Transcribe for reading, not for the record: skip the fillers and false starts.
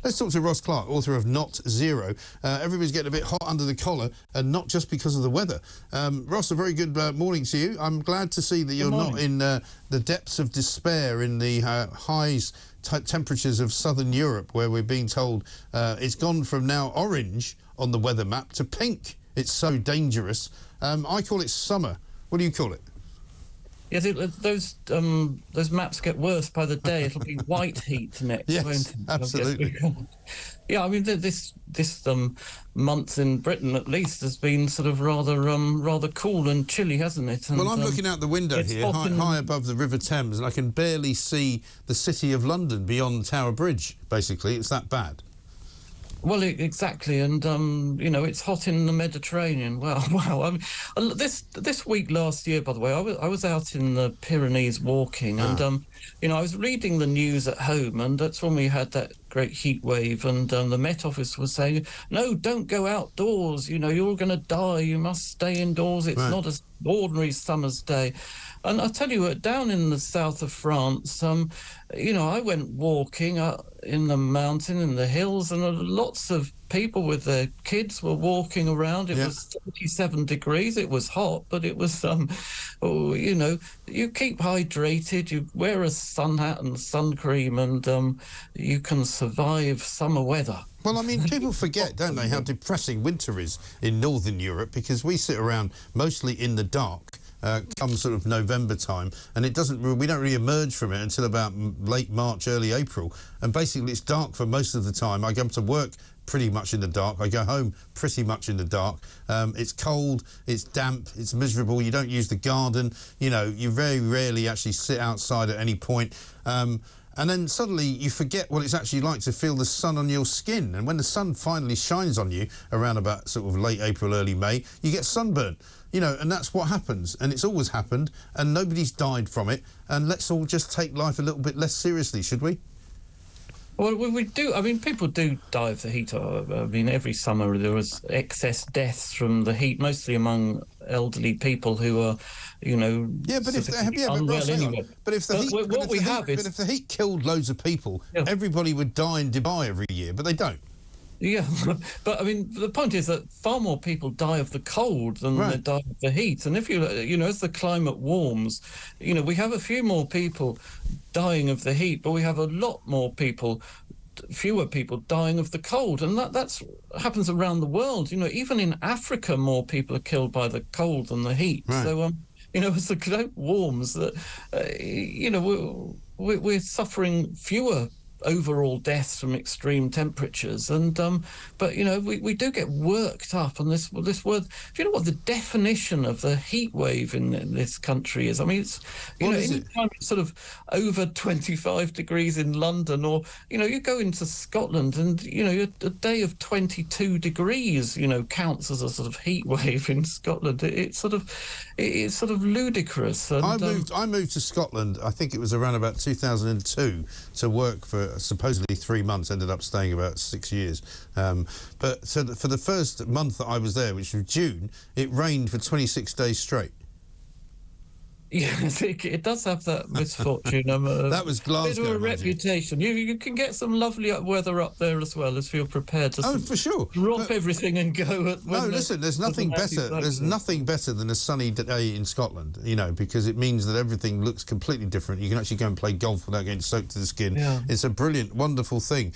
Let's talk to Ross Clark, author of Not Zero. Everybody's getting a bit hot under the collar, and not just because of the weather. Ross, a very good morning to you. I'm glad to see that you're not in the depths of despair in the highs temperatures of southern Europe, where we're being told it's gone from now orange on the weather map to pink. It's so dangerous. I call it summer. What do you call it? Yes, those maps get worse by the day. It'll be white heat next, yes, won't it? Absolutely. Yeah, I mean, this month in Britain, at least, has been sort of rather cool and chilly, hasn't it? And, well, I'm looking out the window here, high above the River Thames, and I can barely see the city of London beyond Tower Bridge, basically. It's that bad. Well, exactly, and you know, it's hot in the Mediterranean. Well, wow. I mean, this week last year, by the way, I was out in the Pyrenees walking, and you know, I was reading the news at home, and that's when we had that great heat wave, and the Met Office was saying, no, don't go outdoors. You know, you're going to die. You must stay indoors. It's not an ordinary summer's day. And I tell you what, down in the south of France, you know, I went walking in the mountain, in the hills, and lots of people with their kids were walking around. It was 37 degrees. It was hot, but it was, you know, you keep hydrated, you wear a sun hat and sun cream, and you can survive summer weather. Well, I mean, people forget, don't they, how depressing winter is in northern Europe, because we sit around mostly in the dark. Come sort of November time, and we don't really emerge from it until about late March, early April, and basically it's dark for most of the time. I go to work pretty much in the dark. I go home pretty much in the dark. It's cold, it's damp, it's miserable. You don't use the garden. You know, you very rarely actually sit outside at any point. And then suddenly you forget what it's actually like to feel the sun on your skin. And when the sun finally shines on you around about sort of late April, early May, you get sunburnt. You know, and that's what happens. And it's always happened, and nobody's died from it. And let's all just take life a little bit less seriously, should we? Well, we do. I mean, people do die of the heat. I mean, every summer there was excess deaths from the heat, mostly among elderly people who are, you know, but if the heat killed loads of people, everybody would die in Dubai every year, but they don't. Yeah, but I mean, the point is that far more people die of the cold than they die of the heat. And if you know, as the climate warms, you know, we have a few more people dying of the heat, but we have a lot more people, fewer people dying of the cold. And that's happens around the world. You know, even in Africa, more people are killed by the cold than the heat. Right. So, you know, as the globe warms, that you know, we're suffering fewer overall deaths from extreme temperatures, and but you know, we do get worked up on this word. Do you know what the definition of the heat wave in this country is? I mean, it's anytime it's sort of over 25 degrees in London, or you know, you go into Scotland and you know, a day of 22 degrees, you know, counts as a sort of heat wave in Scotland. It's sort of ludicrous. And, I moved to Scotland, I think it was around about 2002, to work for supposedly 3 months, ended up staying about 6 years. But so for the first month that I was there, which was June, it rained for 26 days straight. Yes, it does have that misfortune. That was Glasgow. Bit of a reputation. You can get some lovely weather up there as well, if you're prepared to. Oh, for sure. Drop everything and go. No, listen. There's nothing better. There's nothing better than a sunny day in Scotland. You know, because it means that everything looks completely different. You can actually go and play golf without getting soaked to the skin. Yeah. It's a brilliant, wonderful thing.